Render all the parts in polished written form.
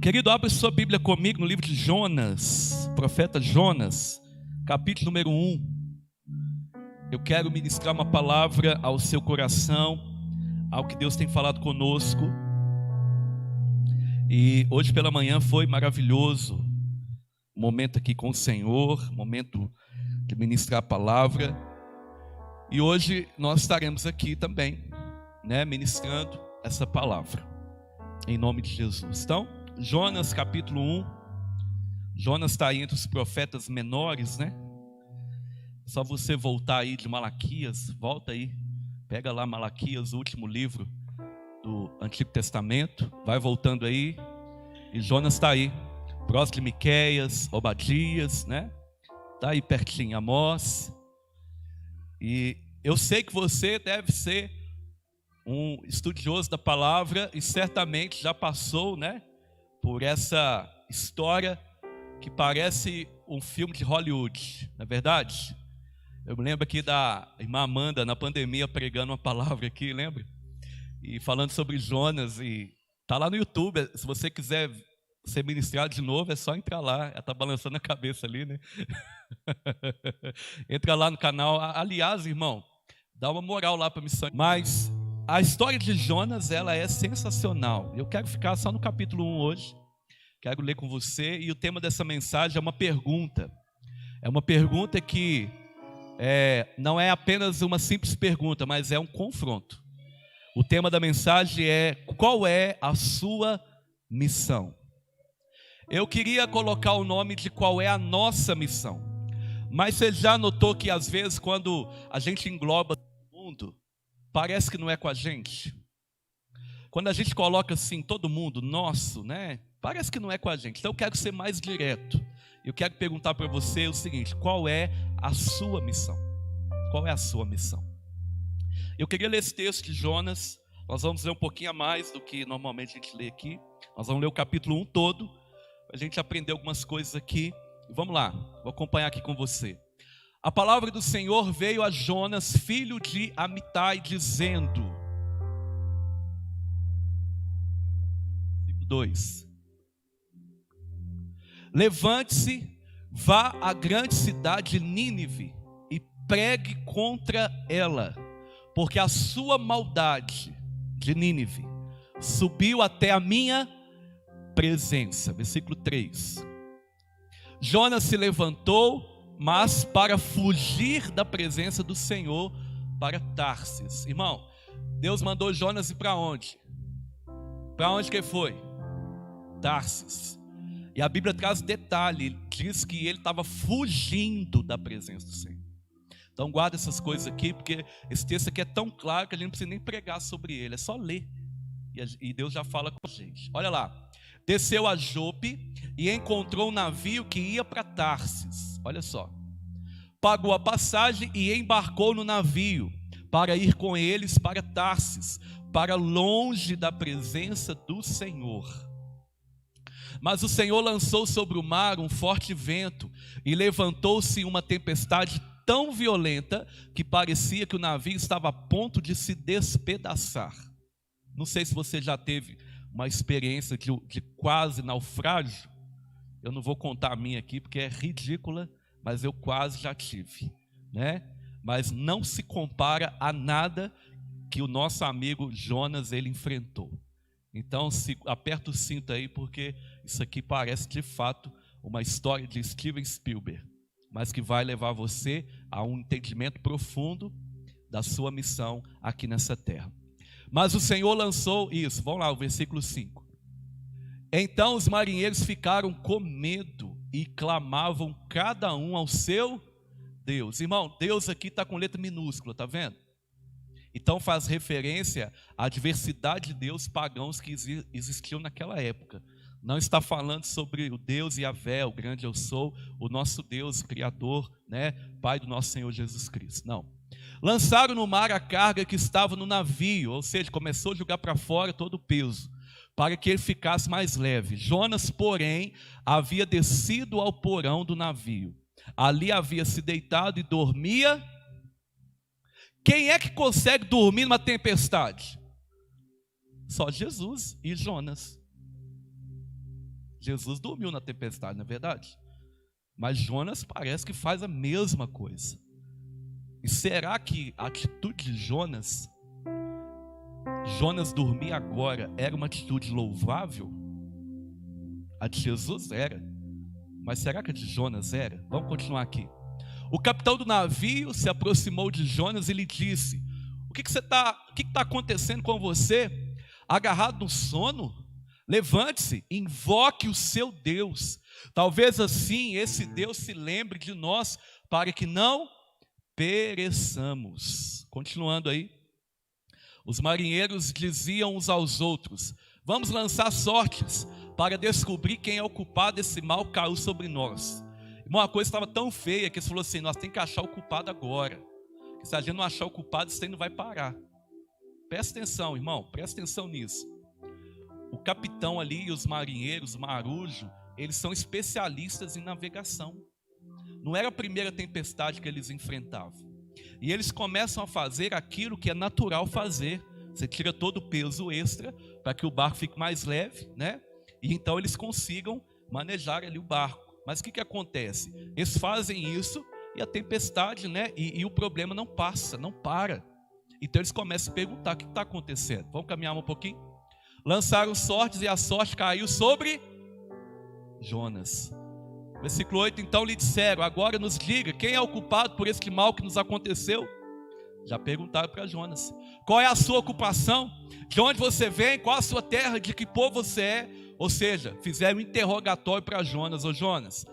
Querido, abre sua Bíblia comigo no livro de Jonas, profeta Jonas, capítulo número 1. Eu quero ministrar uma palavra ao seu coração, ao que Deus tem falado conosco. E hoje pela manhã foi maravilhoso, momento aqui com o Senhor, momento de ministrar a palavra. E hoje nós estaremos aqui também, ministrando essa palavra, em nome de Jesus. Então, Jonas capítulo 1, Jonas está aí entre os profetas menores, Só você voltar aí de Malaquias, volta aí, pega lá Malaquias, o último livro do Antigo Testamento, vai voltando aí, e Jonas está aí, próximo de Miqueias, Obadias, Está aí pertinho, Amós. E eu sei que você deve ser um estudioso da palavra e certamente já passou, por essa história que parece um filme de Hollywood, não é verdade? Eu me lembro aqui da irmã Amanda na pandemia pregando uma palavra aqui, lembra? E falando sobre Jonas, e tá lá no YouTube, se você quiser ser ministrado de novo, é só entrar lá. Ela tá balançando a cabeça ali, Entra lá no canal. Aliás, irmão, dá uma moral lá para a missão. Mas a história de Jonas, ela é sensacional. Eu quero ficar só no capítulo 1 hoje. Quero ler com você. E o tema dessa mensagem é uma pergunta. É uma pergunta que não é apenas uma simples pergunta, mas é um confronto. O tema da mensagem é: qual é a sua missão? Eu queria colocar o nome de qual é a nossa missão. Mas você já notou que às vezes quando a gente engloba o mundo, parece que não é com a gente? Quando a gente coloca assim, todo mundo, nosso, parece que não é com a gente. Então eu quero ser mais direto. Eu quero perguntar para você o seguinte: qual é a sua missão? Qual é a sua missão? Eu queria ler esse texto de Jonas. Nós vamos ler um pouquinho a mais do que normalmente a gente lê aqui. Nós vamos ler o capítulo 1 todo, para a gente aprender algumas coisas aqui. Vamos lá, vou acompanhar aqui com você. A palavra do Senhor veio a Jonas, filho de Amitai, dizendo: 2. Levante-se, vá à grande cidade de Nínive e pregue contra ela, porque a sua maldade de Nínive subiu até a minha presença. Versículo 3. Jonas se levantou, mas para fugir da presença do Senhor, para Tarsis. Irmão, Deus mandou Jonas ir para onde? Para onde que foi? Tarsis. E a Bíblia traz detalhe, diz que ele estava fugindo da presença do Senhor. Então guarda essas coisas aqui, porque esse texto aqui é tão claro que a gente não precisa nem pregar sobre ele, é só ler. E Deus já fala com a gente. Olha lá. Desceu a Jope e encontrou um navio que ia para Tarsis. Olha só. Pagou a passagem e embarcou no navio para ir com eles para Tarsis, para longe da presença do Senhor. Mas o Senhor lançou sobre o mar um forte vento e levantou-se uma tempestade tão violenta que parecia que o navio estava a ponto de se despedaçar. Não sei se você já teve uma experiência de quase naufrágio. Eu não vou contar a minha aqui porque é ridícula, mas eu quase já tive, Mas não se compara a nada que o nosso amigo Jonas ele enfrentou. Então aperta o cinto aí, porque isso aqui parece de fato uma história de Steven Spielberg, mas que vai levar você a um entendimento profundo da sua missão aqui nessa terra. Mas o Senhor lançou isso. Vamos lá, o versículo 5. Então os marinheiros ficaram com medo e clamavam cada um ao seu Deus. Irmão, Deus aqui está com letra minúscula, está vendo? Então faz referência à diversidade de deuses pagãos que existiam naquela época. Não está falando sobre o Deus Yahvé, o grande eu sou, o nosso Deus, Criador, Pai do nosso Senhor Jesus Cristo. Não. Lançaram no mar a carga que estava no navio, ou seja, começou a jogar para fora todo o peso, para que ele ficasse mais leve. Jonas, porém, havia descido ao porão do navio. Ali havia se deitado e dormia. Quem é que consegue dormir numa tempestade? Só Jesus e Jonas. Jesus dormiu na tempestade, não é verdade? Mas Jonas parece que faz a mesma coisa. E será que a atitude de Jonas dormir agora, era uma atitude louvável? A de Jesus era. Mas será que a de Jonas era? Vamos continuar aqui. O capitão do navio se aproximou de Jonas e lhe disse: o que está acontecendo com você? Agarrado no sono? Levante-se, invoque o seu Deus. Talvez assim esse Deus se lembre de nós, para que não pereçamos. Continuando aí. Os marinheiros diziam uns aos outros: vamos lançar sortes para descobrir quem é o culpado desse mal que caiu sobre nós. Irmão, a coisa estava tão feia que eles falaram assim: nós temos que achar o culpado agora. Porque se a gente não achar o culpado, isso aí não vai parar. Presta atenção, irmão, presta atenção nisso. O capitão ali e os marinheiros, o marujo, eles são especialistas em navegação. Não era a primeira tempestade que eles enfrentavam. E eles começam a fazer aquilo que é natural fazer. Você tira todo o peso extra para que o barco fique mais leve, né? E então eles consigam manejar ali o barco. Mas o que acontece? Eles fazem isso e a tempestade, né? E o problema não passa, não para. Então eles começam a perguntar: o que está acontecendo? Vamos caminhar um pouquinho? Lançaram sortes e a sorte caiu sobre Jonas. Versículo 8, então lhe disseram: agora nos diga, quem é o culpado por este mal que nos aconteceu? Já perguntaram para Jonas: qual é a sua ocupação? De onde você vem? Qual a sua terra? De que povo você é? Ou seja, fizeram um interrogatório para Jonas: ô Jonas,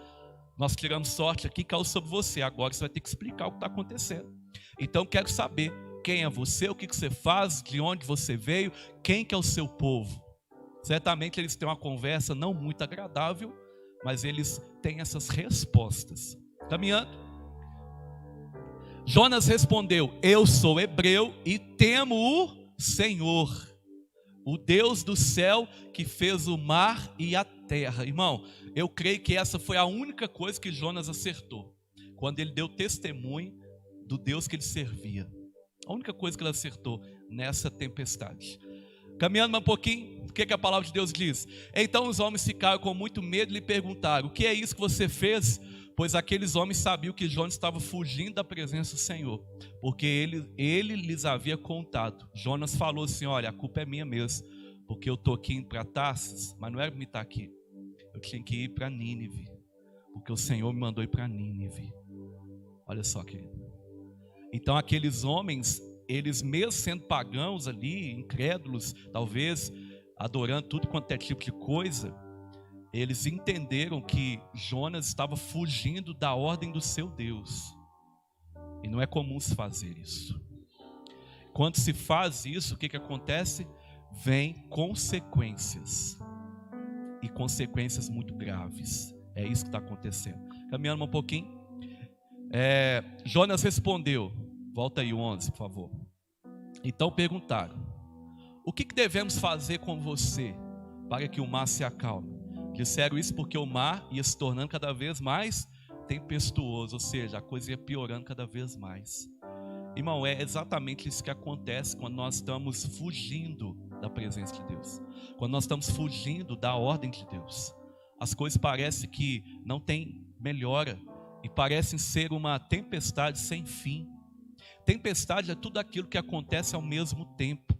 nós tiramos sorte aqui, caiu sobre você, agora você vai ter que explicar o que está acontecendo. Então quero saber quem é você, o que você faz, de onde você veio, quem que é o seu povo. Certamente eles têm uma conversa não muito agradável, mas eles têm essas respostas. Caminhando. Jonas respondeu: eu sou hebreu e temo o Senhor, o Deus do céu que fez o mar e a terra. Irmão, eu creio que essa foi a única coisa que Jonas acertou, quando ele deu testemunho do Deus que ele servia. A única coisa que ele acertou nessa tempestade. Caminhando mais um pouquinho, o que a palavra de Deus diz? Então os homens ficaram com muito medo e lhe perguntaram: o que é isso que você fez? Pois aqueles homens sabiam que Jonas estava fugindo da presença do Senhor, porque ele lhes havia contado. Jonas falou assim: olha, a culpa é minha mesmo, porque eu estou aqui indo para Tarsis, mas não era para me estar aqui, eu tinha que ir para Nínive, porque o Senhor me mandou ir para Nínive. Olha só, querido. Então aqueles homens, eles mesmo sendo pagãos ali, incrédulos, talvez adorando tudo quanto é tipo de coisa, eles entenderam que Jonas estava fugindo da ordem do seu Deus. E não é comum se fazer isso. Quando se faz isso, o que acontece? Vem consequências. E consequências muito graves. É isso que está acontecendo. Caminhando um pouquinho. Jonas respondeu. Volta aí o 11, por favor. Então perguntaram: o que devemos fazer com você para que o mar se acalme? Disseram isso porque o mar ia se tornando cada vez mais tempestuoso, ou seja, a coisa ia piorando cada vez mais. Irmão, é exatamente isso que acontece quando nós estamos fugindo da presença de Deus, quando nós estamos fugindo da ordem de Deus. As coisas parecem que não tem melhora e parecem ser uma tempestade sem fim. Tempestade é tudo aquilo que acontece ao mesmo tempo,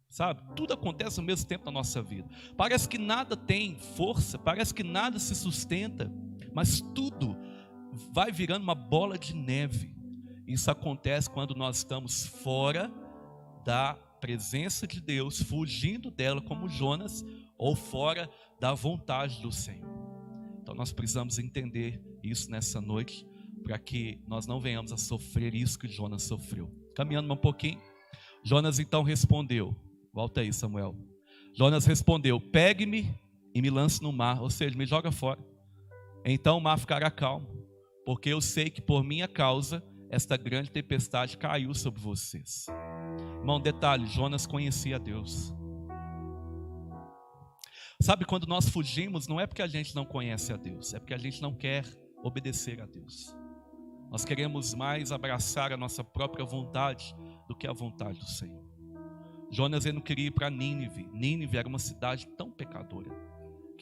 sabe? Tudo acontece ao mesmo tempo na nossa vida. Parece que nada tem força, parece que nada se sustenta, mas tudo vai virando uma bola de neve. Isso acontece quando nós estamos fora da presença de Deus, fugindo dela como Jonas, ou fora da vontade do Senhor. Então nós precisamos entender isso nessa noite, para que nós não venhamos a sofrer isso que Jonas sofreu. Caminhando um pouquinho, Jonas então respondeu. Volta aí, Samuel. Jonas respondeu: pegue-me e me lance no mar, ou seja, me joga fora. Então o mar ficará calmo, porque eu sei que por minha causa esta grande tempestade caiu sobre vocês. Irmão, detalhe, Jonas conhecia Deus. Sabe, quando nós fugimos, não é porque a gente não conhece a Deus, é porque a gente não quer obedecer a Deus. Nós queremos mais abraçar a nossa própria vontade do que a vontade do Senhor. Jonas, ele não queria ir para Nínive. Nínive era uma cidade tão pecadora,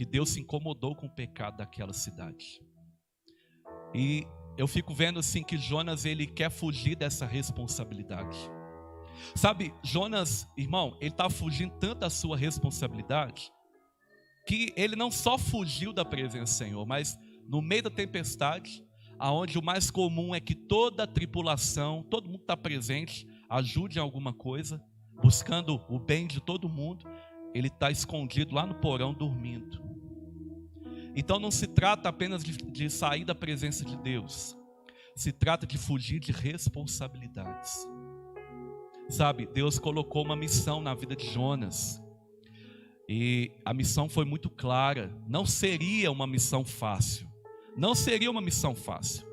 que Deus se incomodou com o pecado daquela cidade. E eu fico vendo assim que Jonas, ele quer fugir dessa responsabilidade. Sabe, Jonas, irmão, ele está fugindo tanto da sua responsabilidade, que ele não só fugiu da presença do Senhor, mas no meio da tempestade, aonde o mais comum é que toda a tripulação, todo mundo está presente, ajude em alguma coisa, buscando o bem de todo mundo, ele está escondido lá no porão dormindo. Então não se trata apenas de sair da presença de Deus, se trata de fugir de responsabilidades. Sabe, Deus colocou uma missão na vida de Jonas, e a missão foi muito clara. Não seria uma missão fácil, não seria uma missão fácil.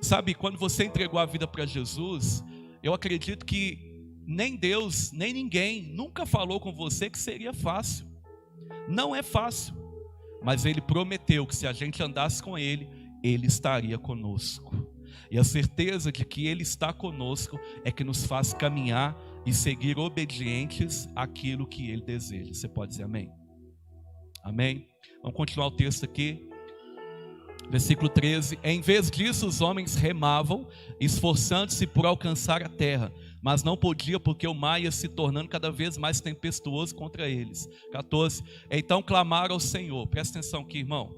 Sabe, quando você entregou a vida para Jesus, eu acredito que nem Deus, nem ninguém nunca falou com você que seria fácil. Não é fácil, mas Ele prometeu que se a gente andasse com Ele, Ele estaria conosco. E a certeza de que Ele está conosco é que nos faz caminhar e seguir obedientes àquilo que Ele deseja. Você pode dizer amém? Amém? Vamos continuar o texto aqui. Versículo 13. Em vez disso, os homens remavam, esforçando-se por alcançar a terra, mas não podia, porque o mar ia se tornando cada vez mais tempestuoso contra eles. 14. Então clamaram ao Senhor. Presta atenção aqui, irmão.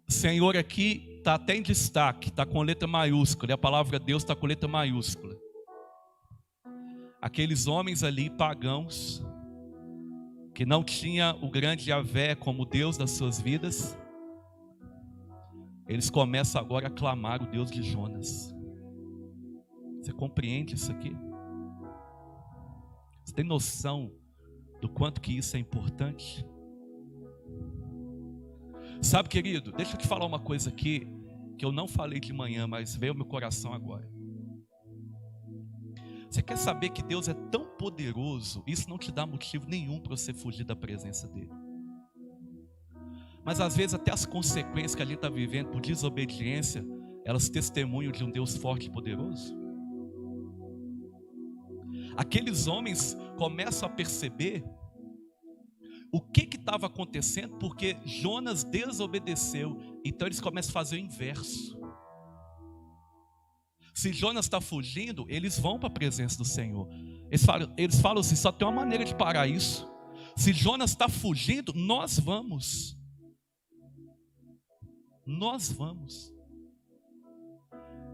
Senhor aqui está até em destaque, está com letra maiúscula, e a palavra Deus está com letra maiúscula. Aqueles homens ali, pagãos, que não tinha o grande Yahvé como Deus das suas vidas, eles começam agora a clamar o Deus de Jonas. Você compreende isso aqui? Você tem noção do quanto que isso é importante? Sabe, querido, deixa eu te falar uma coisa aqui, que eu não falei de manhã, mas veio ao meu coração agora. Você quer saber que Deus é tão poderoso, isso não te dá motivo nenhum para você fugir da presença dEle. Mas às vezes até as consequências que a gente está vivendo por desobediência, elas testemunham de um Deus forte e poderoso. Aqueles homens começam a perceber o que estava acontecendo, porque Jonas desobedeceu. Então eles começam a fazer o inverso. Se Jonas está fugindo, eles vão para a presença do Senhor. Eles falam assim, só tem uma maneira de parar isso. Se Jonas está fugindo, nós vamos. Nós vamos.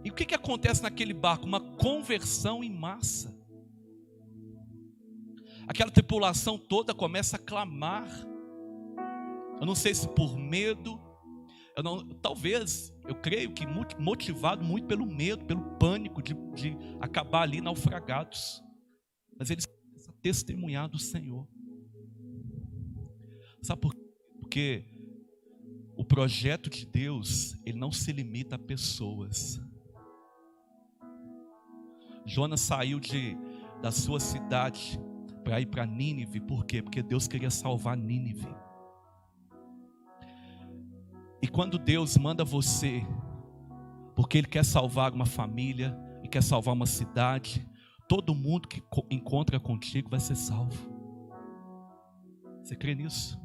E o que acontece naquele barco? Uma conversão em massa. Aquela tripulação toda começa a clamar. Eu não sei se por medo, talvez, eu creio que motivado muito pelo medo, pelo pânico de acabar ali naufragados. Mas eles começam a testemunhar do Senhor. Sabe por quê? Porque o projeto de Deus, ele não se limita a pessoas. Jonas saiu da sua cidade para ir para Nínive. Por quê? Porque Deus queria salvar Nínive. E quando Deus manda você, porque Ele quer salvar uma família, e quer salvar uma cidade, todo mundo que encontra contigo vai ser salvo. Você crê nisso?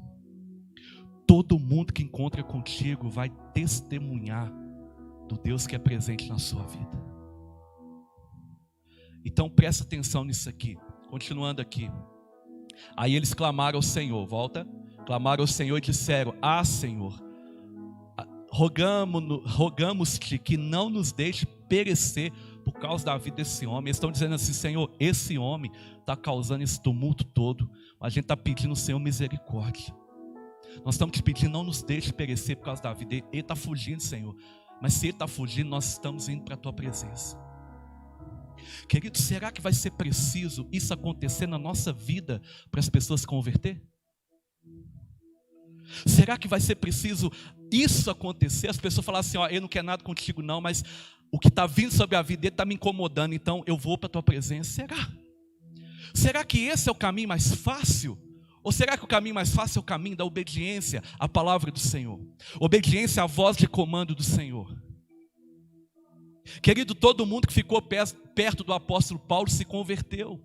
Todo mundo que encontra contigo vai testemunhar do Deus que é presente na sua vida. Então presta atenção nisso aqui. Continuando aqui. Aí eles clamaram ao Senhor. Volta. Clamaram ao Senhor e disseram: Ah, Senhor, rogamos-te que não nos deixe perecer por causa da vida desse homem. Eles estão dizendo assim: Senhor, esse homem está causando esse tumulto todo. A gente está pedindo, Senhor, misericórdia. Nós estamos te pedindo, não nos deixe perecer por causa da vida dele. Ele está fugindo, Senhor. Mas se ele está fugindo, nós estamos indo para a tua presença. Querido, será que vai ser preciso isso acontecer na nossa vida para as pessoas se converter? Será que vai ser preciso isso acontecer? As pessoas falarem assim: ó, eu não quero nada contigo não, mas o que está vindo sobre a vida dele está me incomodando, então eu vou para a tua presença. Será? Será que esse é o caminho mais fácil? Ou será que o caminho mais fácil é o caminho da obediência à palavra do Senhor? Obediência à voz de comando do Senhor. Querido, todo mundo que ficou perto do apóstolo Paulo se converteu.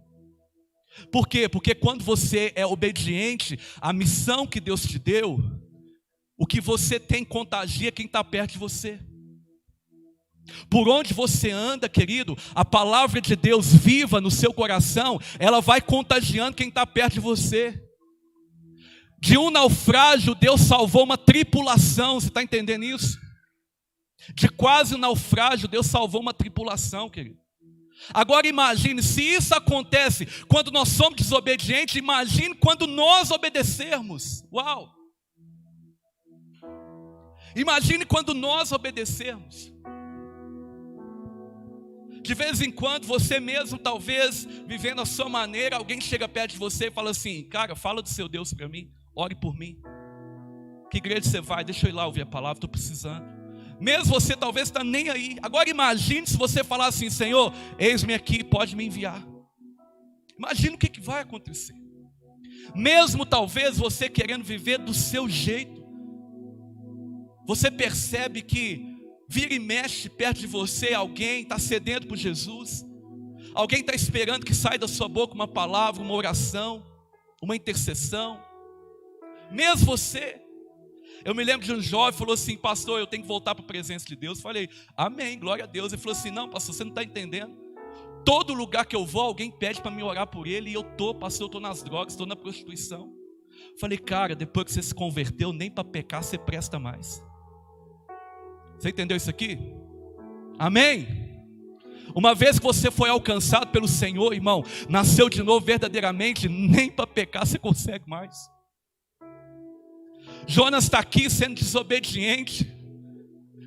Por quê? Porque quando você é obediente à missão que Deus te deu, o que você tem contagia quem está perto de você. Por onde você anda, querido, a palavra de Deus viva no seu coração, ela vai contagiando quem está perto de você. De um naufrágio, Deus salvou uma tripulação, você está entendendo isso? De quase um naufrágio, Deus salvou uma tripulação, querido. Agora imagine, se isso acontece quando nós somos desobedientes, imagine quando nós obedecermos. Uau! Imagine quando nós obedecermos. De vez em quando, você mesmo, talvez, vivendo a sua maneira, alguém chega perto de você e fala assim: cara, fala do seu Deus para mim, ore por mim. Que igreja você vai? Deixa eu ir lá ouvir a palavra, estou precisando. Mesmo você talvez está nem aí. Agora imagine se você falar assim: Senhor, eis-me aqui, pode me enviar. Imagine o que vai acontecer. Mesmo talvez você querendo viver do seu jeito, você percebe que vira e mexe perto de você, alguém está sedento por Jesus, alguém está esperando que saia da sua boca uma palavra, uma oração, uma intercessão. Mesmo você, eu me lembro de um jovem que falou assim: pastor, eu tenho que voltar para a presença de Deus. Eu falei: amém, glória a Deus. Ele falou assim: não, pastor, você não está entendendo. Todo lugar que eu vou, alguém pede para me orar por ele, e eu estou, pastor, eu estou nas drogas, estou na prostituição. Eu falei: cara, depois que você se converteu, nem para pecar você presta mais. Você entendeu isso aqui? Amém? Uma vez que você foi alcançado pelo Senhor, irmão, nasceu de novo verdadeiramente, nem para pecar você consegue mais. Jonas está aqui sendo desobediente,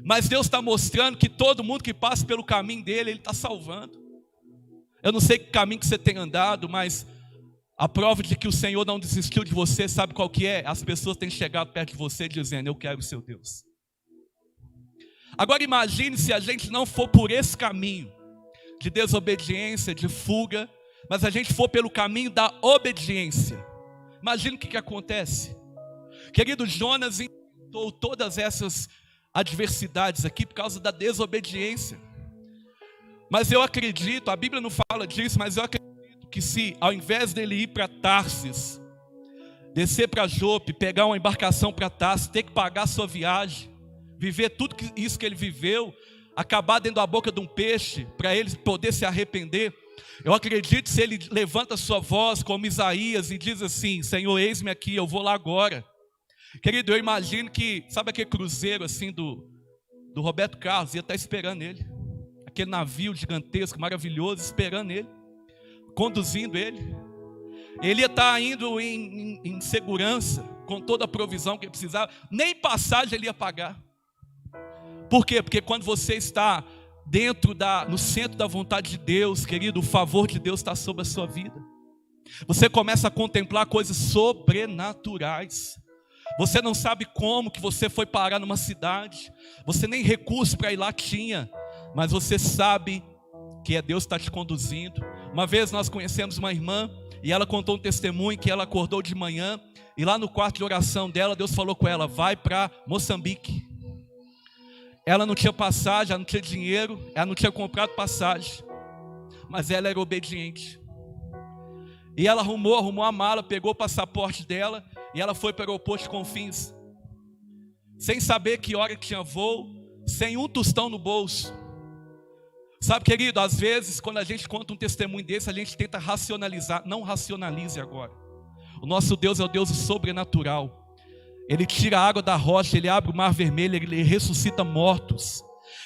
mas Deus está mostrando que todo mundo que passa pelo caminho dele, Ele está salvando. Eu não sei que caminho que você tem andado, mas a prova de que o Senhor não desistiu de você, sabe qual que é? As pessoas têm chegado perto de você dizendo: eu quero o seu Deus. Agora imagine se a gente não for por esse caminho de desobediência, de fuga, mas a gente for pelo caminho da obediência. Imagine o que acontece. Querido, Jonas enfrentou todas essas adversidades aqui por causa da desobediência. Mas eu acredito, a Bíblia não fala disso, mas eu acredito que se ao invés dele ir para Tarsis, descer para Jope, pegar uma embarcação para Tarsis, ter que pagar a sua viagem, viver tudo isso que ele viveu, acabar dentro da boca de um peixe, para ele poder se arrepender, eu acredito se ele levanta a sua voz como Isaías e diz assim: Senhor, eis-me aqui, eu vou lá agora. Querido, eu imagino que, sabe aquele cruzeiro assim do Roberto Carlos, ia estar esperando ele, aquele navio gigantesco, maravilhoso, esperando ele, conduzindo ele. Ele ia estar indo em segurança, com toda a provisão que ele precisava, nem passagem ele ia pagar. Por quê? Porque quando você está no centro da vontade de Deus, querido, o favor de Deus está sobre a sua vida. Você começa a contemplar coisas sobrenaturais. Você não sabe como que você foi parar numa cidade. Você nem recurso para ir lá tinha. Mas você sabe que é Deus que está te conduzindo. Uma vez nós conhecemos uma irmã e ela contou um testemunho que ela acordou de manhã e lá no quarto de oração dela, Deus falou com ela: vai para Moçambique. Ela não tinha passagem, ela não tinha dinheiro, ela não tinha comprado passagem, mas ela era obediente. E ela arrumou a mala, pegou o passaporte dela e ela foi para o aeroporto de Confins, sem saber que hora que tinha voo, sem um tostão no bolso. Sabe, querido, às vezes quando a gente conta um testemunho desse, a gente tenta racionalizar. Não racionalize agora. O nosso Deus é o Deus sobrenatural. Ele tira a água da rocha, Ele abre o mar vermelho, Ele ressuscita mortos.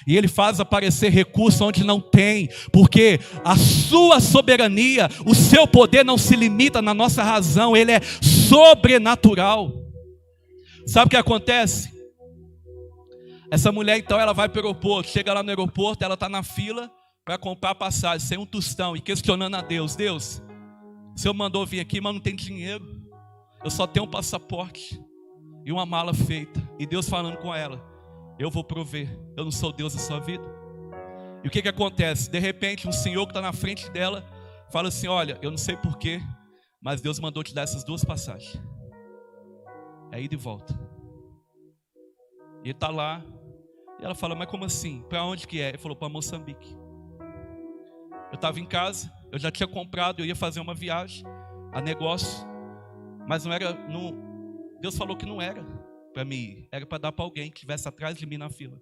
E Ele faz aparecer recurso onde não tem. Porque a sua soberania, o seu poder não se limita na nossa razão. Ele é sobrenatural. Sabe o que acontece? Essa mulher então, ela vai para o aeroporto. Chega lá no aeroporto, ela está na fila para comprar passagem, sem um tostão. E questionando a Deus: Deus, o Senhor mandou vir aqui, mas não tem dinheiro. Eu só tenho um passaporte e uma mala feita. E Deus falando com ela: eu vou prover, eu não sou Deus da sua vida. E o que acontece? De repente um senhor que está na frente dela fala assim: olha, eu não sei porquê, mas Deus mandou te dar essas duas passagens, é ida e volta. E ele está lá, e ela fala: mas como assim? Para onde que é? Ele falou: para Moçambique. Eu estava em casa, eu já tinha comprado, eu ia fazer uma viagem, a negócio. Mas não era, Deus falou que não era para mim ir, era para dar para alguém que estivesse atrás de mim na fila.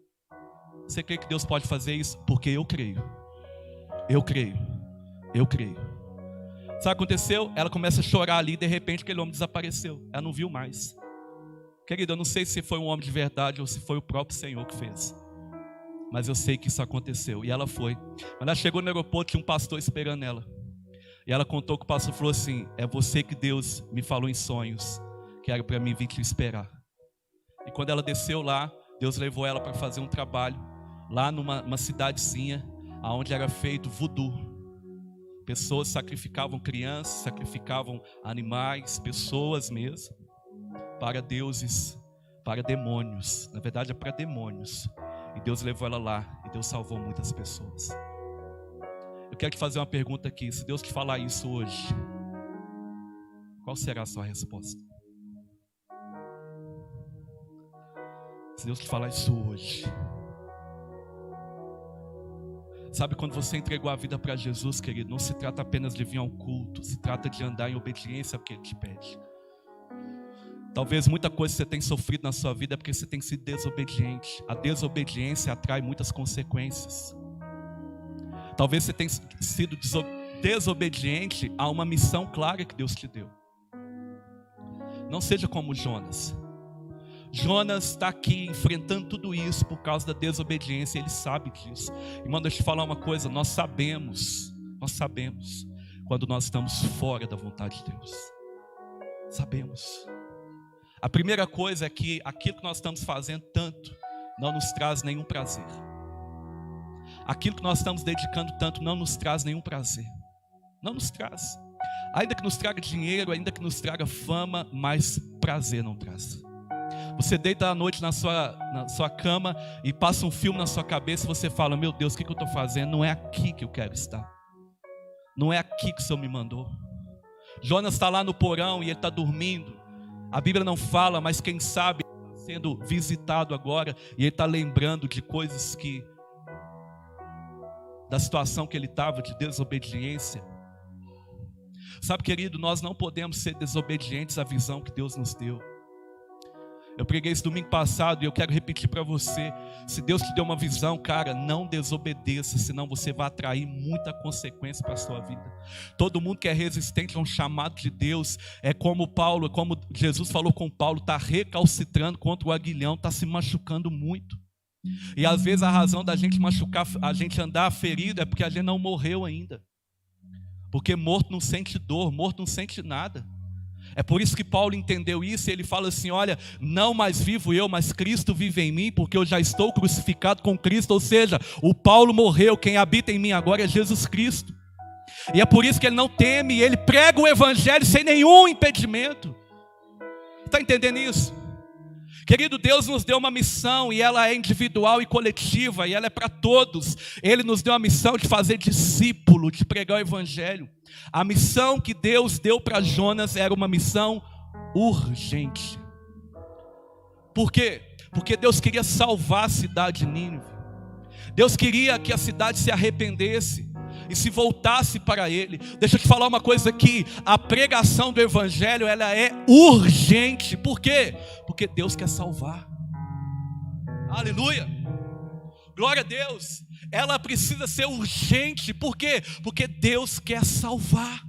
Você crê que Deus pode fazer isso? Porque eu creio. Eu creio. Eu creio. Sabe o que aconteceu? Ela começa a chorar ali e de repente aquele homem desapareceu. Ela não viu mais. Querido, eu não sei se foi um homem de verdade ou se foi o próprio Senhor que fez. Mas eu sei que isso aconteceu. E ela foi. Quando ela chegou no aeroporto, tinha um pastor esperando ela. E ela contou que o pastor falou assim: é você que Deus me falou em sonhos, que era para mim vir te esperar. E quando ela desceu lá, Deus levou ela para fazer um trabalho lá numa cidadezinha, onde era feito voodoo. Pessoas sacrificavam crianças, sacrificavam animais, pessoas mesmo, para deuses, para demônios. Na verdade é para demônios. E Deus levou ela lá e Deus salvou muitas pessoas. Eu quero te fazer uma pergunta aqui. Se Deus te falar isso hoje, qual será a sua resposta? Se Deus te falar isso hoje. Sabe, quando você entregou a vida para Jesus, querido, não se trata apenas de vir ao culto, se trata de andar em obediência ao que Ele te pede. Talvez muita coisa que você tem sofrido na sua vida é porque você tem sido desobediente. A desobediência atrai muitas consequências. Talvez você tenha sido desobediente a uma missão clara que Deus te deu. Não seja como Jonas. Jonas está aqui enfrentando tudo isso por causa da desobediência. Ele sabe disso. Irmão, deixa eu te falar uma coisa. Nós sabemos quando nós estamos fora da vontade de Deus. Sabemos. A primeira coisa é que aquilo que nós estamos fazendo tanto não nos traz nenhum prazer. Aquilo que nós estamos dedicando tanto não nos traz nenhum prazer. Não nos traz. Ainda que nos traga dinheiro, ainda que nos traga fama, mas prazer não traz. Você deita à noite na sua cama e passa um filme na sua cabeça e você fala: meu Deus, o que eu estou fazendo? Não é aqui que eu quero estar. Não é aqui que o Senhor me mandou. Jonas está lá no porão e ele está dormindo. A Bíblia não fala, mas quem sabe está sendo visitado agora e ele está lembrando de coisas da situação que ele estava, de desobediência. Sabe, querido, nós não podemos ser desobedientes à visão que Deus nos deu. Eu preguei isso domingo passado e eu quero repetir para você. Se Deus te deu uma visão, cara, não desobedeça, senão você vai atrair muita consequência para a sua vida. Todo mundo que é resistente a um chamado de Deus é como Paulo, como Jesus falou com Paulo, está recalcitrando contra o aguilhão, está se machucando muito. E às vezes a razão da gente machucar, a gente andar ferido é porque a gente não morreu ainda. Porque morto não sente dor, morto não sente nada. É por isso que Paulo entendeu isso e ele fala assim: olha, não mais vivo eu, mas Cristo vive em mim, porque eu já estou crucificado com Cristo. Ou seja, o Paulo morreu, quem habita em mim agora é Jesus Cristo. E é por isso que ele não teme, ele prega o evangelho sem nenhum impedimento. Está entendendo isso? Querido, Deus nos deu uma missão e ela é individual e coletiva e ela é para todos. Ele nos deu a missão de fazer discípulo, de pregar o evangelho. A missão que Deus deu para Jonas era uma missão urgente. Por quê? Porque Deus queria salvar a cidade de Nínive. Deus queria que a cidade se arrependesse e se voltasse para Ele. Deixa eu te falar uma coisa aqui: a pregação do evangelho, ela é urgente. Por quê? Porque Deus quer salvar. Aleluia, glória a Deus. Ela precisa ser urgente. Por quê? Porque Deus quer salvar.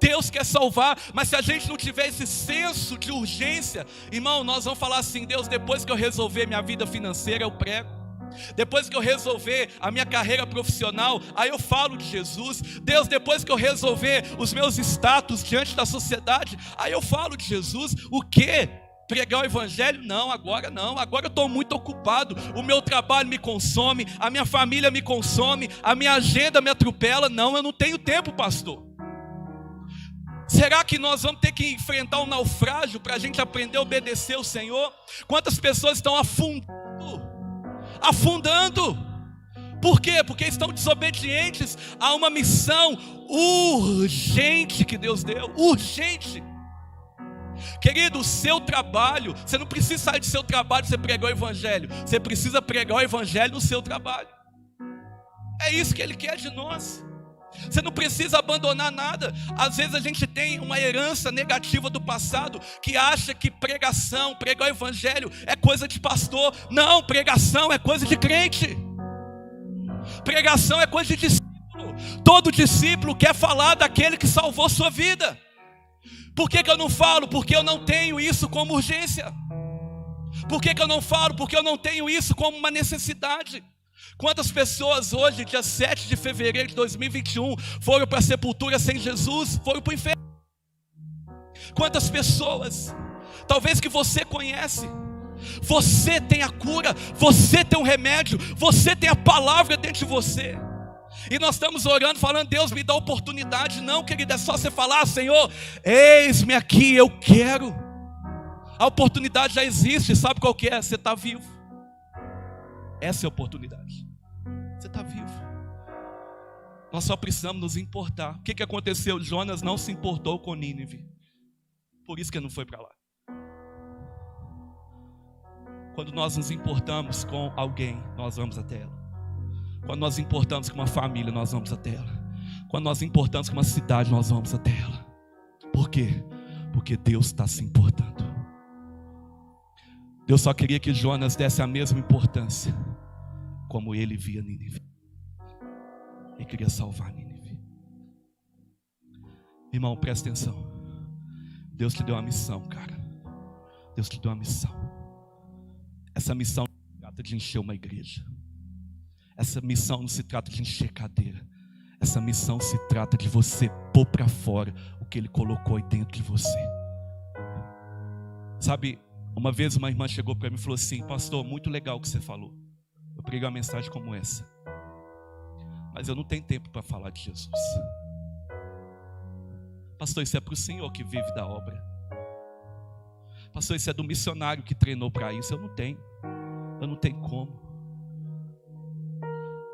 Deus quer salvar. Mas se a gente não tiver esse senso de urgência, irmão, nós vamos falar assim: Deus, depois que eu resolver minha vida financeira, eu prego. Depois que eu resolver a minha carreira profissional, aí eu falo de Jesus. Deus, depois que eu resolver os meus status diante da sociedade, aí eu falo de Jesus. O quê? Pregar o evangelho? Não, agora eu estou muito ocupado. O meu trabalho me consome, a minha família me consome, a minha agenda me atropela. Não, eu não tenho tempo, pastor. Será que nós vamos ter que enfrentar um naufrágio para a gente aprender a obedecer ao Senhor? Quantas pessoas estão afundando? Por quê? Porque estão desobedientes a uma missão urgente que Deus deu. Urgente. Querido, o seu trabalho, você não precisa sair do seu trabalho para você pregar o evangelho. Você precisa pregar o evangelho no seu trabalho. É isso que Ele quer de nós. Você não precisa abandonar nada. Às vezes a gente tem uma herança negativa do passado, que acha que pregar o evangelho é coisa de pastor. Não, pregação é coisa de crente. Pregação é coisa de discípulo. Todo discípulo quer falar daquele que salvou sua vida. Por que eu não falo? Porque eu não tenho isso como urgência. Por que eu não falo? Porque eu não tenho isso como uma necessidade. Quantas pessoas hoje, dia 7 de fevereiro de 2021, foram para a sepultura sem Jesus, foram para o inferno? Quantas pessoas, talvez que você conhece, você tem a cura, você tem um remédio, você tem a palavra dentro de você. E nós estamos orando, falando, Deus me dá oportunidade. Não, querida, é só você falar, Senhor, eis-me aqui, eu quero. A oportunidade já existe, sabe qual que é? Você está vivo. Essa é a oportunidade. Você está vivo. Nós só precisamos nos importar. O que aconteceu? Jonas não se importou com Nínive. Por isso que ele não foi para lá. Quando nós nos importamos com alguém, nós vamos até ela. Quando nós importamos com uma família, nós vamos até ela. Quando nós importamos com uma cidade, nós vamos até ela. Por quê? Porque Deus está se importando. Deus só queria que Jonas desse a mesma importância como ele via Nínive. Ele queria salvar Nínive. Irmão, presta atenção. Deus te deu uma missão, cara. Deus te deu uma missão. Essa missão não se trata de encher uma igreja. Essa missão não se trata de encher cadeira. Essa missão se trata de você pôr para fora o que Ele colocou aí dentro de você. Sabe, uma vez uma irmã chegou para mim e falou assim: pastor, muito legal o que você falou. Eu preguei uma mensagem como essa, mas eu não tenho tempo para falar de Jesus. Pastor, isso é para o senhor que vive da obra. Pastor, isso é do missionário que treinou para isso. Eu não tenho como.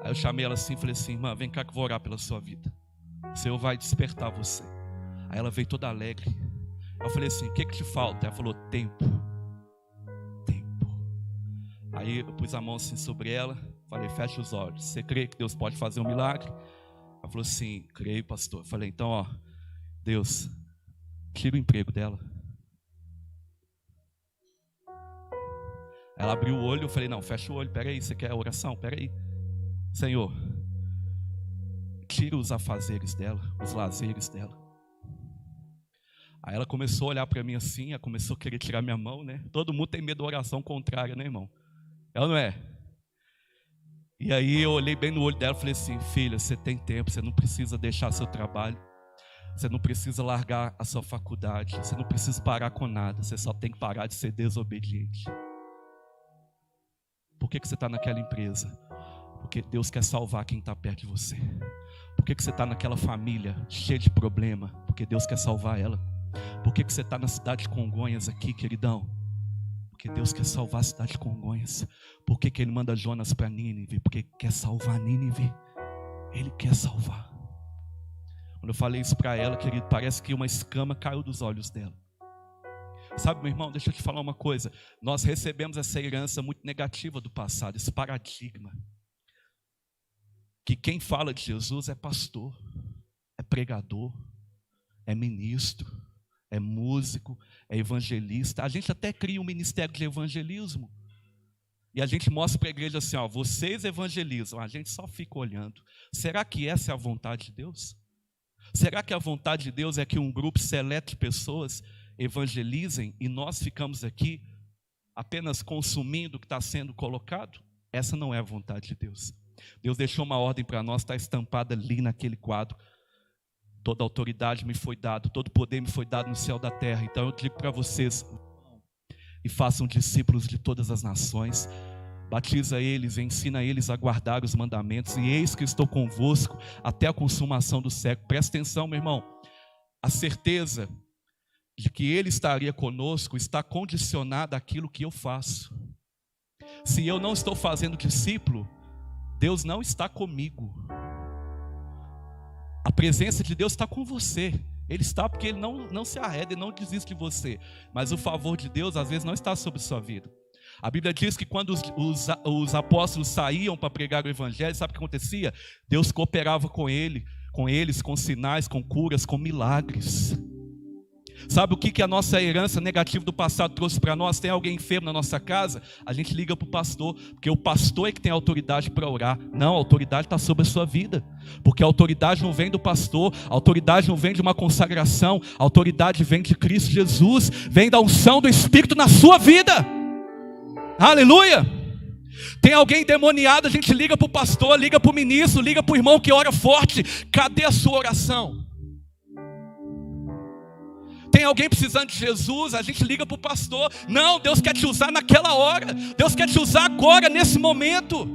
Aí eu chamei ela assim e falei assim: irmã, vem cá que eu vou orar pela sua vida. O Senhor vai despertar você. Aí ela veio toda alegre. Eu falei assim: o que te falta? Ela falou: tempo. Aí eu pus a mão assim sobre ela, falei: fecha os olhos. Você crê que Deus pode fazer um milagre? Ela falou assim: creio, pastor. Eu falei: então, ó, Deus, tira o emprego dela. Ela abriu o olho, eu falei: não, fecha o olho, peraí, você quer oração? Peraí. Senhor, tira os afazeres dela, os lazeres dela. Aí ela começou a olhar para mim assim, ela começou a querer tirar minha mão, né? Todo mundo tem medo da oração contrária, né, irmão? É ou não é? E aí eu olhei bem no olho dela e falei assim: filha, você tem tempo, você não precisa deixar seu trabalho, você não precisa largar a sua faculdade, você não precisa parar com nada, você só tem que parar de ser desobediente. Por que você está naquela empresa? Porque Deus quer salvar quem está perto de você. Por que você está naquela família cheia de problema? Porque Deus quer salvar ela. Por que você está na cidade de Congonhas aqui, queridão? Porque Deus quer salvar a cidade de Congonhas. Por que Ele manda Jonas para Nínive? Porque quer salvar Nínive. Ele quer salvar. Quando eu falei isso para ela, querido, parece que uma escama caiu dos olhos dela. Sabe, meu irmão, deixa eu te falar uma coisa. Nós recebemos essa herança muito negativa do passado, esse paradigma. Que quem fala de Jesus é pastor, é pregador, é ministro, é músico, é evangelista. A gente até cria um ministério de evangelismo. E a gente mostra para a igreja assim: ó, vocês evangelizam. A gente só fica olhando. Será que essa é a vontade de Deus? Será que a vontade de Deus é que um grupo seleto de pessoas evangelizem e nós ficamos aqui apenas consumindo o que está sendo colocado? Essa não é a vontade de Deus. Deus deixou uma ordem para nós, está estampada ali naquele quadro. Toda autoridade me foi dada, todo poder me foi dado no céu e da terra. Então eu digo para vocês: e façam discípulos de todas as nações, batiza eles, ensina eles a guardar os mandamentos, e eis que estou convosco até a consumação do século. Presta atenção, meu irmão, a certeza de que Ele estaria conosco está condicionada àquilo que eu faço. Se eu não estou fazendo discípulo, Deus não está comigo. A presença de Deus está com você. Ele está porque Ele não se arreda e não desiste de você. Mas o favor de Deus às vezes não está sobre sua vida. A Bíblia diz que quando os apóstolos saíam para pregar o evangelho, sabe o que acontecia? Deus cooperava com ele, Com eles, com sinais, com curas, com milagres. Sabe o que a nossa herança negativa do passado trouxe para nós? Tem alguém enfermo na nossa casa? A gente liga para o pastor, porque o pastor é que tem autoridade para orar. Não, a autoridade está sobre a sua vida, porque a autoridade não vem do pastor, a autoridade não vem de uma consagração, a autoridade vem de Cristo Jesus, vem da unção do Espírito na sua vida. Aleluia! Tem alguém endemoniado, a gente liga para o pastor, liga para o ministro, liga para o irmão que ora forte. Cadê a sua oração? Tem alguém precisando de Jesus, a gente liga para o pastor. Não, Deus quer te usar naquela hora. Deus quer te usar agora, nesse momento.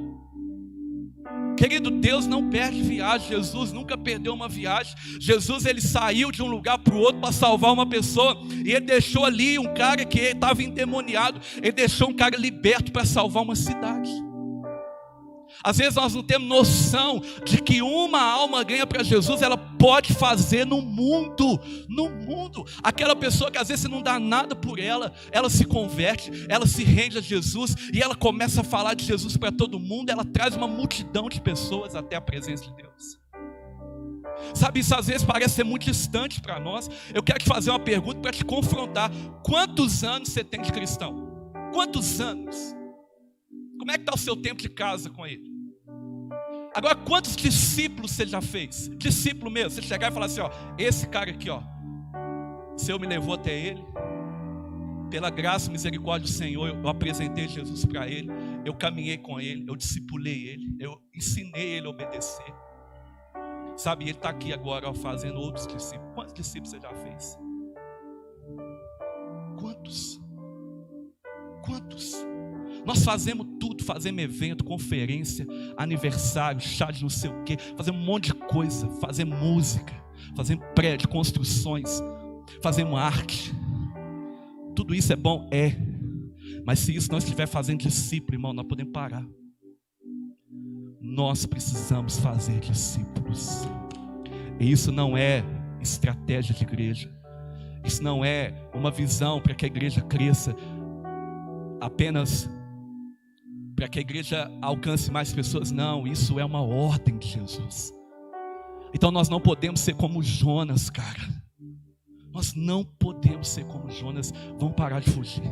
Querido, Deus não perde viagem. Jesus nunca perdeu uma viagem. Jesus, ele saiu de um lugar para o outro para salvar uma pessoa. E ele deixou ali um cara que estava endemoniado. Ele deixou um cara liberto para salvar uma cidade. Às vezes nós não temos noção de que uma alma ganha para Jesus, ela pode fazer no mundo. Aquela pessoa que às vezes você não dá nada por ela, ela se converte, ela se rende a Jesus e ela começa a falar de Jesus para todo mundo, ela traz uma multidão de pessoas até a presença de Deus. Sabe, isso às vezes parece ser muito distante para nós. Eu quero te fazer uma pergunta para te confrontar. Quantos anos você tem de cristão? Quantos anos? Como é que está o seu tempo de casa com ele? Agora, quantos discípulos você já fez? Discípulo mesmo, você chegar e falar assim, ó, esse cara aqui, ó, o Senhor me levou até ele, pela graça e misericórdia do Senhor, eu apresentei Jesus para ele, eu caminhei com ele, eu discipulei ele, eu ensinei ele a obedecer. Sabe, ele está aqui agora, ó, fazendo outros discípulos. Quantos discípulos você já fez? Quantos? Nós fazemos tudo, fazemos evento, conferência, aniversário, chá de não sei o quê, fazemos um monte de coisa, fazemos música, fazemos prédio, construções, fazemos arte. Tudo isso é bom? É. Mas se isso não estiver fazendo discípulo, irmão, nós podemos parar. Nós precisamos fazer discípulos. E isso não é estratégia de igreja. Isso não é uma visão para que a igreja cresça apenas para que a igreja alcance mais pessoas. Não, isso é uma ordem de Jesus. Então nós não podemos ser como Jonas, cara. Nós não podemos ser como Jonas. Vamos parar de fugir.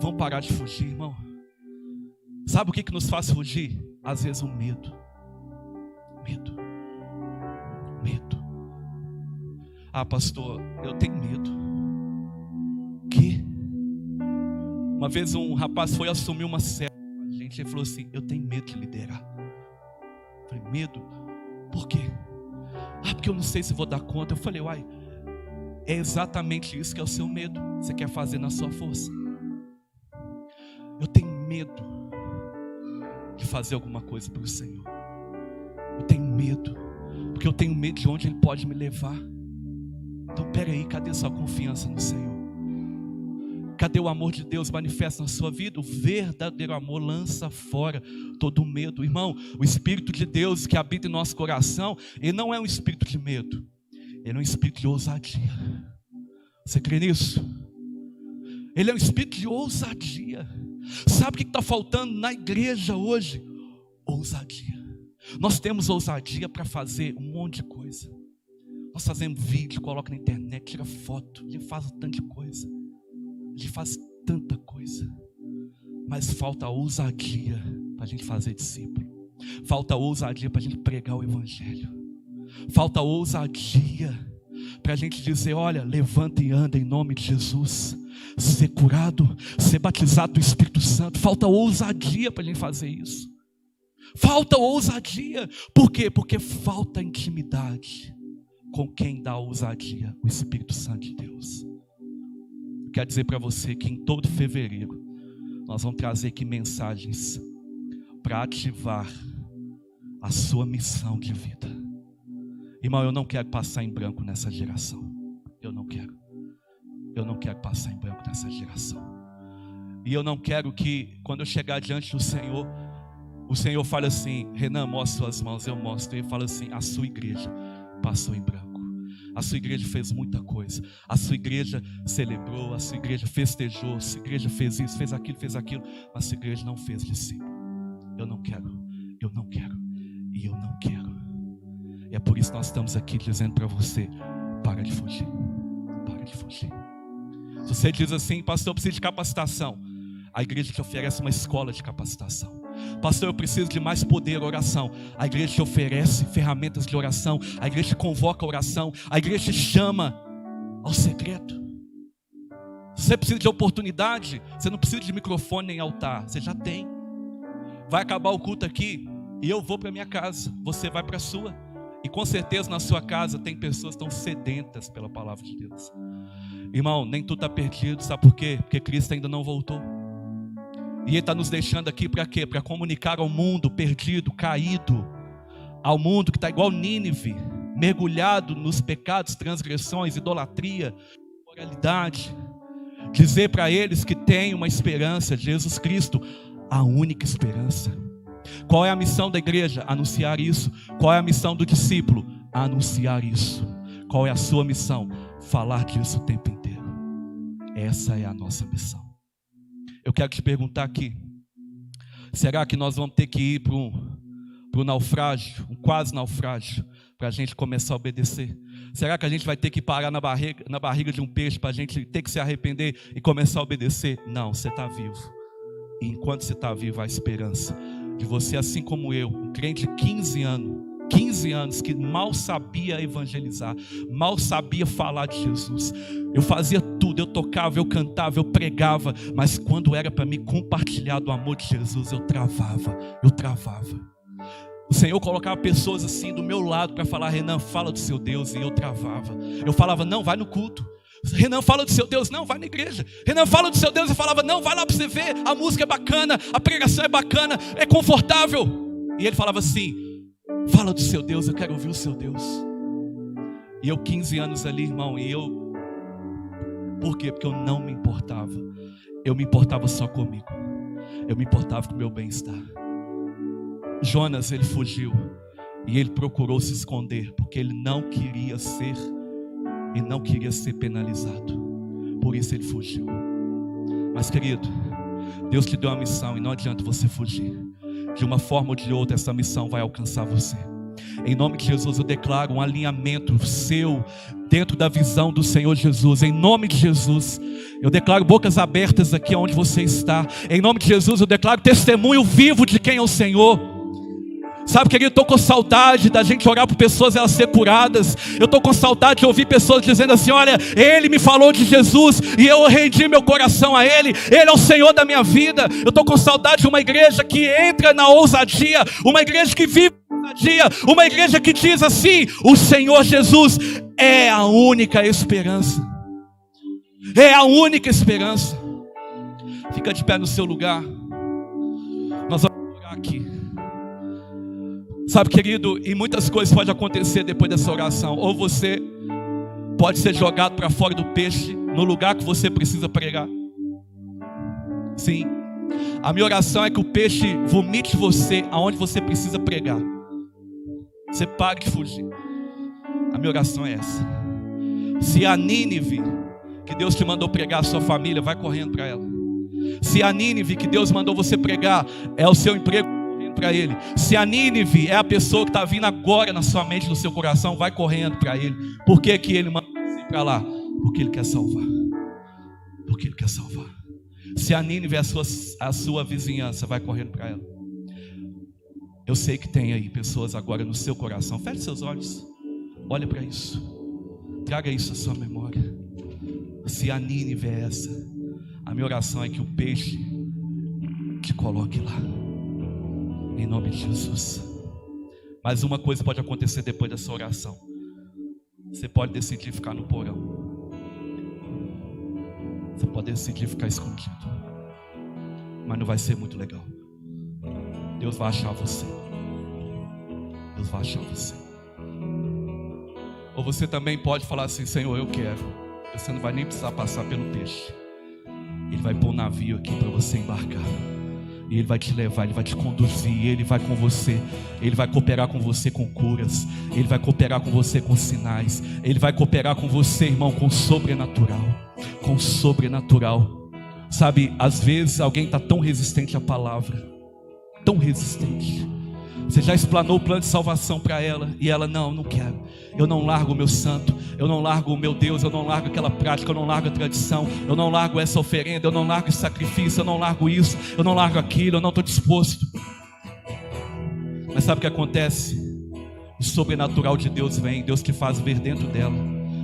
Vamos parar de fugir, irmão. Sabe o que nos faz fugir? Às vezes o medo. Medo. Ah, pastor, eu tenho medo. Que? Uma vez um rapaz foi assumir uma célula. Ele falou assim, eu tenho medo de liderar. Eu falei, medo? Por quê? Ah, porque eu não sei se vou dar conta. Eu falei, uai, é exatamente isso que é o seu medo. Você quer fazer na sua força. Eu tenho medo de fazer alguma coisa para o Senhor. Eu tenho medo, porque eu tenho medo de onde Ele pode me levar. Então peraí, cadê a sua confiança no Senhor? Cadê o amor de Deus manifesto na sua vida? O verdadeiro amor lança fora todo o medo. Irmão, o Espírito de Deus que habita em nosso coração, ele não é um espírito de medo, ele é um espírito de ousadia. Você crê nisso? Ele é um espírito de ousadia. Sabe o que está faltando na igreja hoje? Ousadia. Nós temos ousadia para fazer um monte de coisa. Nós fazemos vídeo, coloca na internet, tira foto, a gente faz um tanto de coisa. A gente faz tanta coisa, mas falta ousadia para a gente fazer discípulo. Falta ousadia para a gente pregar o evangelho. Falta ousadia para a gente dizer, olha, levanta e anda em nome de Jesus. Ser curado, ser batizado do Espírito Santo. Falta ousadia para a gente fazer isso. Falta ousadia. Por quê? Porque falta intimidade com quem dá ousadia, o Espírito Santo de Deus. Quero dizer para você que em todo fevereiro nós vamos trazer aqui mensagens para ativar a sua missão de vida. Irmão, eu não quero passar em branco nessa geração. Eu não quero passar em branco nessa geração. E eu não quero que quando eu chegar diante do Senhor, o Senhor fale assim, Renan, mostra suas mãos, eu mostro. Ele fala assim, a sua igreja passou em branco. A sua igreja fez muita coisa. A sua igreja celebrou, a sua igreja festejou, a sua igreja fez isso, fez aquilo, mas a sua igreja não fez discípulo. Eu não quero. E é por isso que nós estamos aqui dizendo para você: para de fugir. Para de fugir. Se você diz assim: pastor, eu preciso de capacitação, a igreja te oferece uma escola de capacitação. Pastor, eu preciso de mais poder, oração. A igreja te oferece ferramentas de oração. A igreja te convoca a oração. A igreja te chama ao secreto. Se você precisa de oportunidade, você não precisa de microfone nem altar, você já tem. Vai acabar o culto aqui e eu vou para minha casa, você vai para a sua. E com certeza na sua casa tem pessoas que estão sedentas pela palavra de Deus. Irmão, nem tudo está perdido, sabe por quê? Porque Cristo ainda não voltou. E Ele está nos deixando aqui para quê? Para comunicar ao mundo perdido, caído, ao mundo que está igual Nínive, mergulhado nos pecados, transgressões, idolatria, imoralidade. Dizer para eles que tem uma esperança, Jesus Cristo, a única esperança. Qual é a missão da igreja? Anunciar isso. Qual é a missão do discípulo? Anunciar isso. Qual é a sua missão? Falar disso o tempo inteiro. Essa é a nossa missão. Eu quero te perguntar aqui: será que nós vamos ter que ir para um naufrágio, um quase naufrágio, para a gente começar a obedecer? Será que a gente vai ter que parar na barriga de um peixe para a gente ter que se arrepender e começar a obedecer? Não, você está vivo. E enquanto você está vivo, há esperança de você, assim como eu, um crente de 15 anos, que mal sabia evangelizar, mal sabia falar de Jesus. Eu fazia tudo, eu tocava, eu cantava, eu pregava, mas quando era para me compartilhar do amor de Jesus, eu travava. O Senhor colocava pessoas assim do meu lado para falar: Renan, fala do seu Deus, e eu travava. Eu falava: não, vai no culto. Renan, fala do seu Deus, não, vai na igreja. Renan, fala do seu Deus, eu falava: não, vai lá para você ver, a música é bacana, a pregação é bacana, é confortável. E ele falava assim: fala do seu Deus, eu quero ouvir o seu Deus. E eu 15 anos ali, irmão, e eu... Por quê? Porque eu não me importava. Eu me importava só comigo. Eu me importava com o meu bem-estar. Jonas, ele fugiu e ele procurou se esconder, porque ele não queria ser penalizado. Por isso ele fugiu. Mas querido, Deus te deu uma missão e não adianta você fugir. De uma forma ou de outra, essa missão vai alcançar você. Em nome de Jesus, eu declaro um alinhamento seu dentro da visão do Senhor Jesus. Em nome de Jesus, eu declaro bocas abertas aqui onde você está. Em nome de Jesus, eu declaro testemunho vivo de quem é o Senhor. Sabe, querido, eu estou com saudade da gente orar por pessoas, elas ser curadas. Eu estou com saudade de ouvir pessoas dizendo assim: olha, Ele me falou de Jesus e eu rendi meu coração a Ele. Ele é o Senhor da minha vida. Eu estou com saudade de uma igreja que entra na ousadia, uma igreja que vive na ousadia, uma igreja que diz assim: o Senhor Jesus é a única esperança. É a única esperança. Fica de pé no seu lugar. Nós vamos orar aqui. Sabe, querido, e muitas coisas podem acontecer depois dessa oração. Ou você pode ser jogado para fora do peixe, no lugar que você precisa pregar. Sim, a minha oração é que o peixe vomite você aonde você precisa pregar. Você pare de fugir. A minha oração é essa. Se a Nínive que Deus te mandou pregar a sua família, vai correndo para ela. Se a Nínive que Deus mandou você pregar é o seu emprego, para ele. Se a Nínive é a pessoa que está vindo agora na sua mente, no seu coração, vai correndo para ele. Por que que ele manda você ir para lá? Porque ele quer salvar. Porque ele quer salvar. Se a Nínive é a sua vizinhança, vai correndo para ela. Eu sei que tem aí pessoas agora no seu coração. Feche seus olhos. Olha para isso. Traga isso à sua memória. Se a Nínive é essa, a minha oração é que o peixe te coloque lá. Em nome de Jesus. Mas uma coisa pode acontecer depois dessa oração. Você pode decidir ficar no porão. Você pode decidir ficar escondido. Mas não vai ser muito legal. Deus vai achar você. Deus vai achar você. Ou você também pode falar assim: Senhor, eu quero. Você não vai nem precisar passar pelo peixe. Ele vai pôr um navio aqui para você embarcar. E Ele vai te levar, Ele vai te conduzir, Ele vai com você. Ele vai cooperar com você com curas. Ele vai cooperar com você com sinais. Ele vai cooperar com você, irmão, com sobrenatural. Com sobrenatural. Sabe, às vezes alguém está tão resistente à palavra. Tão resistente. Você já explanou o plano de salvação para ela, e ela, não quero. Eu não largo o meu santo, eu não largo o meu Deus, eu não largo aquela prática, eu não largo a tradição, eu não largo essa oferenda, eu não largo esse sacrifício, eu não largo isso, eu não largo aquilo, eu não estou disposto. Mas sabe o que acontece? O sobrenatural de Deus vem, Deus te faz ver dentro dela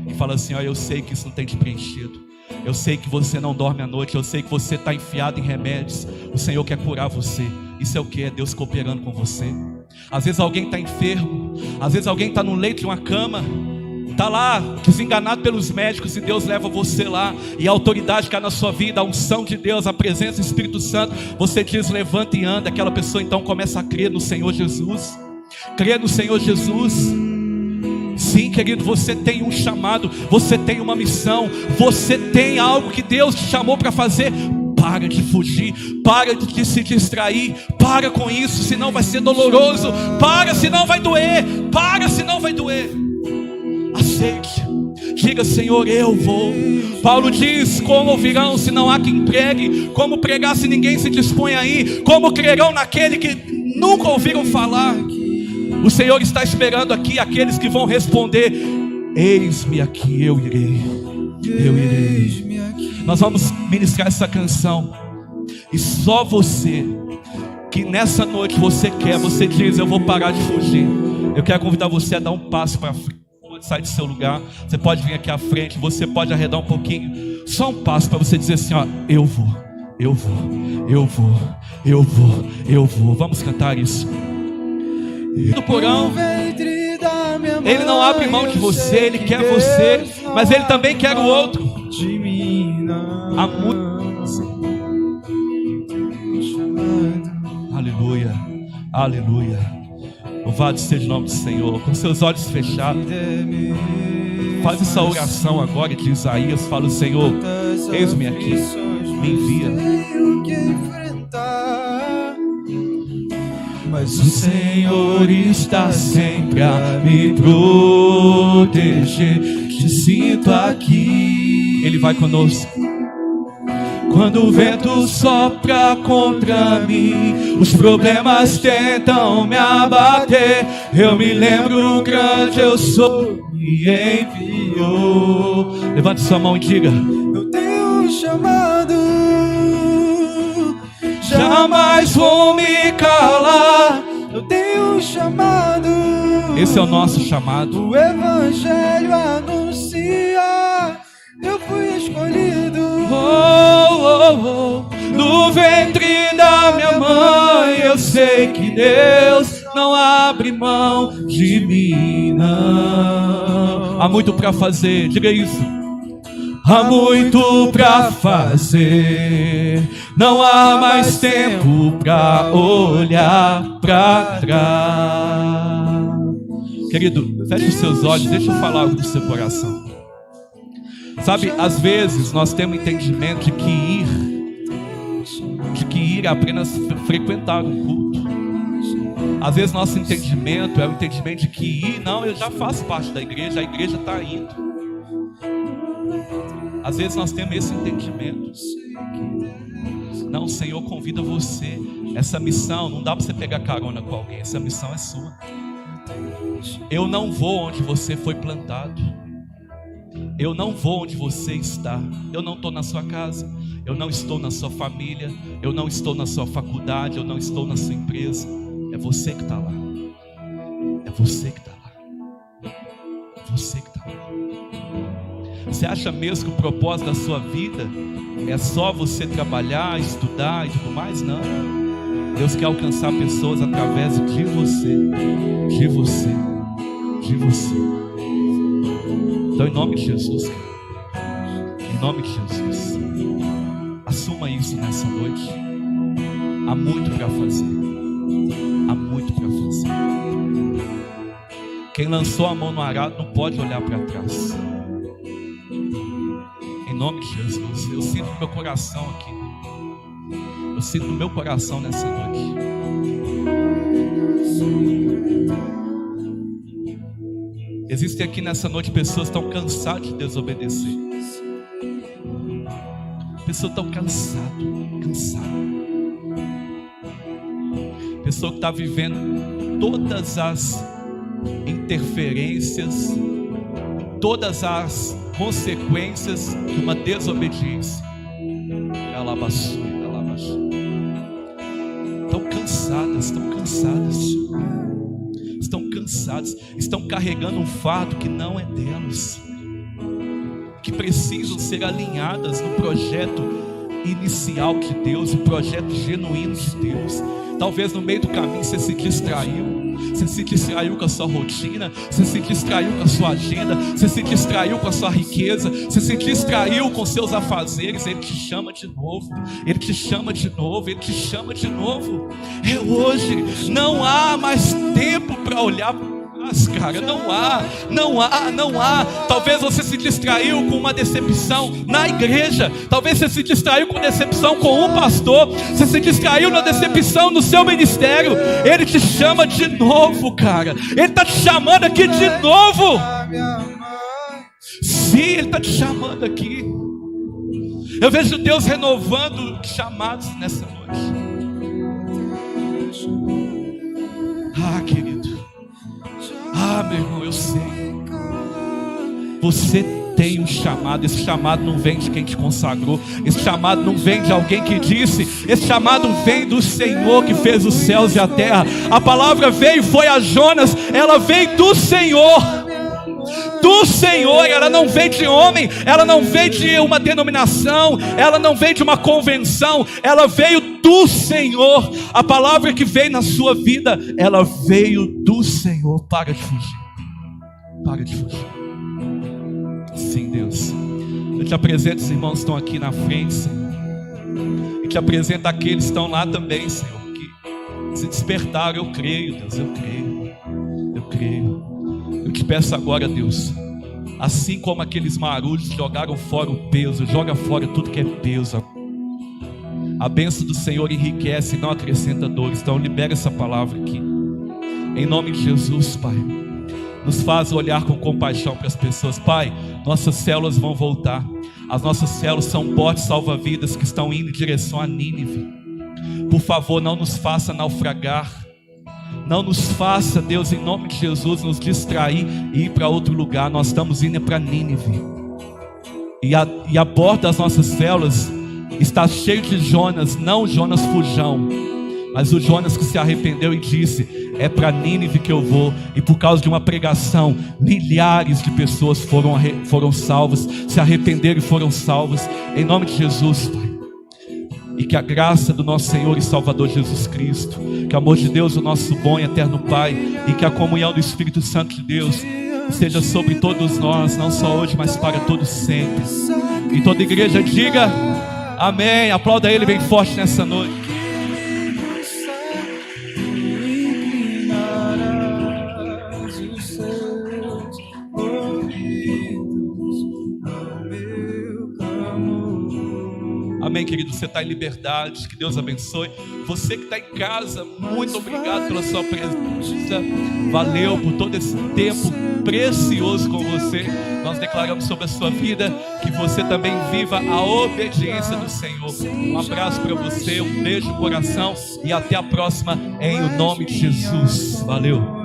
e fala assim: eu sei que isso não tem te preenchido, eu sei que você não dorme à noite, eu sei que você está enfiado em remédios, o Senhor quer curar você. Isso é o que? É Deus cooperando com você. Às vezes alguém está enfermo, às vezes alguém está no leito de uma cama, está lá desenganado pelos médicos, e Deus leva você lá, e a autoridade que há na sua vida, a unção de Deus, a presença do Espírito Santo, você diz: levanta e anda. Aquela pessoa então começa a crer no Senhor Jesus. Crer no Senhor Jesus. Sim, querido, você tem um chamado, você tem uma missão, você tem algo que Deus te chamou para fazer. Para de fugir, para de se distrair, para com isso, senão vai ser doloroso. Para, senão vai doer. Para, senão vai doer. Aceite, diga: Senhor, eu vou. Paulo diz: como ouvirão se não há quem pregue? Como pregar se ninguém se dispõe a ir? Como crerão naquele que nunca ouviram falar? O Senhor está esperando aqui aqueles que vão responder: eis-me aqui, eu irei. Eu irei. Nós vamos ministrar essa canção, e só você que nessa noite você diz: eu vou parar de fugir. Eu quero convidar você a dar um passo para frente. Pode sair do seu lugar, você pode vir aqui à frente, você pode arredar um pouquinho, só um passo para você dizer assim: eu vou, eu vou, eu vou, eu vou, eu vou. Vamos cantar isso. No porão, Ele não abre mão de você, Ele quer você, mas Ele também quer o outro. Há muito. Aleluia, aleluia. Louvado seja o nome do Senhor. Com seus olhos fechados, faz essa oração agora de Isaías. Fala: Senhor, eis-me aqui, me envia. Mas o Senhor está sempre a me proteger. Te sinto aqui. Ele vai conosco. Quando o vento sopra contra mim, os problemas tentam me abater, eu me lembro grande eu sou, me enviou. Levante sua mão e diga: eu tenho um chamado, jamais vou me calar. Eu tenho um chamado. Esse é o nosso chamado. O Evangelho anuncia. Eu fui escolhido. No ventre da minha mãe, eu sei que Deus não abre mão de mim, não. Há muito para fazer, diga isso. Há muito para fazer, não há mais tempo para olhar para trás. Querido, feche os seus olhos, deixa eu falar algo do seu coração. Sabe, às vezes nós temos entendimento de que ir é apenas frequentar um culto. Às vezes nosso entendimento é o entendimento de que ir, não, eu já faço parte da igreja, a igreja está indo. Às vezes nós temos esse entendimento. Não, o Senhor convida você. Essa missão, não dá para você pegar carona com alguém, essa missão é sua. Eu não vou onde você foi plantado. Eu não vou onde você está. Eu não estou na sua casa. Eu não estou na sua família. Eu não estou na sua faculdade. Eu não estou na sua empresa. É você que está lá. É você que está lá. É você que está lá. Você acha mesmo que o propósito da sua vida é só você trabalhar, estudar e tudo mais? Não. Deus quer alcançar pessoas através de você. De você. De você. Então, em nome de Jesus, em nome de Jesus, assuma isso nessa noite. Há muito para fazer. Há muito para fazer. Quem lançou a mão no arado não pode olhar para trás. Em nome de Jesus, eu sinto no meu coração aqui. Eu sinto no meu coração nessa noite. Existem aqui nessa noite pessoas que estão cansadas de desobedecer. Pessoas estão cansadas. pessoa que está vivendo todas as interferências, todas as consequências de uma desobediência. Estão cansadas, estão carregando um fardo que não é delas, que precisam ser alinhadas no projeto inicial de Deus, o projeto genuíno de Deus. Talvez no meio do caminho você se distraiu. Você se distraiu com a sua rotina, você se distraiu com a sua agenda, você se distraiu com a sua riqueza, você se distraiu com seus afazeres. Ele te chama de novo, Ele te chama de novo, Ele te chama de novo. É hoje, não há mais tempo para olhar para trás, cara, não há. Talvez você se distraiu com uma decepção na igreja, talvez você se distraiu com decepção com um pastor, você se distraiu na decepção no seu ministério. Ele te chama de novo, cara, Ele está te chamando aqui de novo. Sim, Ele está te chamando aqui. Eu vejo Deus renovando chamados nessa noite. Querido, meu irmão, eu sei. Você tem um chamado. Esse chamado não vem de quem te consagrou. Esse chamado não vem de alguém que disse. Esse chamado vem do Senhor que fez os céus e a terra. A palavra veio, foi a Jonas. Ela veio do Senhor. Do Senhor, ela não veio de homem, ela não veio de uma denominação, ela não veio de uma convenção, ela veio do Senhor. A palavra que veio na sua vida, ela veio do Senhor. Para de fugir. Sim, Deus, eu te apresento os irmãos que estão aqui na frente, Senhor, e te apresento aqueles que estão lá também, Senhor, que se despertaram. Eu creio, Deus, eu creio. Eu te peço agora, Deus, assim como aqueles marujos jogaram fora o peso, joga fora tudo que é peso. A bênção do Senhor enriquece e não acrescenta dores. Então libera essa palavra aqui, em nome de Jesus, Pai. Nos faz olhar com compaixão para as pessoas. Pai, nossas células vão voltar. As nossas células são botes salva-vidas que estão indo em direção a Nínive. Por favor, não nos faça naufragar. Não nos faça, Deus, em nome de Jesus, nos distrair e ir para outro lugar. Nós estamos indo para Nínive. E a borda das nossas células está cheio de Jonas. Não Jonas fujão, mas o Jonas que se arrependeu e disse: é para Nínive que eu vou. E por causa de uma pregação, milhares de pessoas foram salvas, se arrependeram e foram salvas. Em nome de Jesus, Pai. E que a graça do nosso Senhor e Salvador Jesus Cristo, que o amor de Deus, o nosso bom e eterno Pai, e que a comunhão do Espírito Santo de Deus seja sobre todos nós, não só hoje, mas para todos sempre. E toda igreja diga amém. Aplauda Ele bem forte nessa noite. Amém, querido, você está em liberdade, que Deus abençoe. Você que está em casa, muito obrigado pela sua presença. Valeu por todo esse tempo precioso com você. Nós declaramos sobre a sua vida que você também viva a obediência do Senhor. Um abraço para você, um beijo no coração e até a próxima, em o nome de Jesus. Valeu.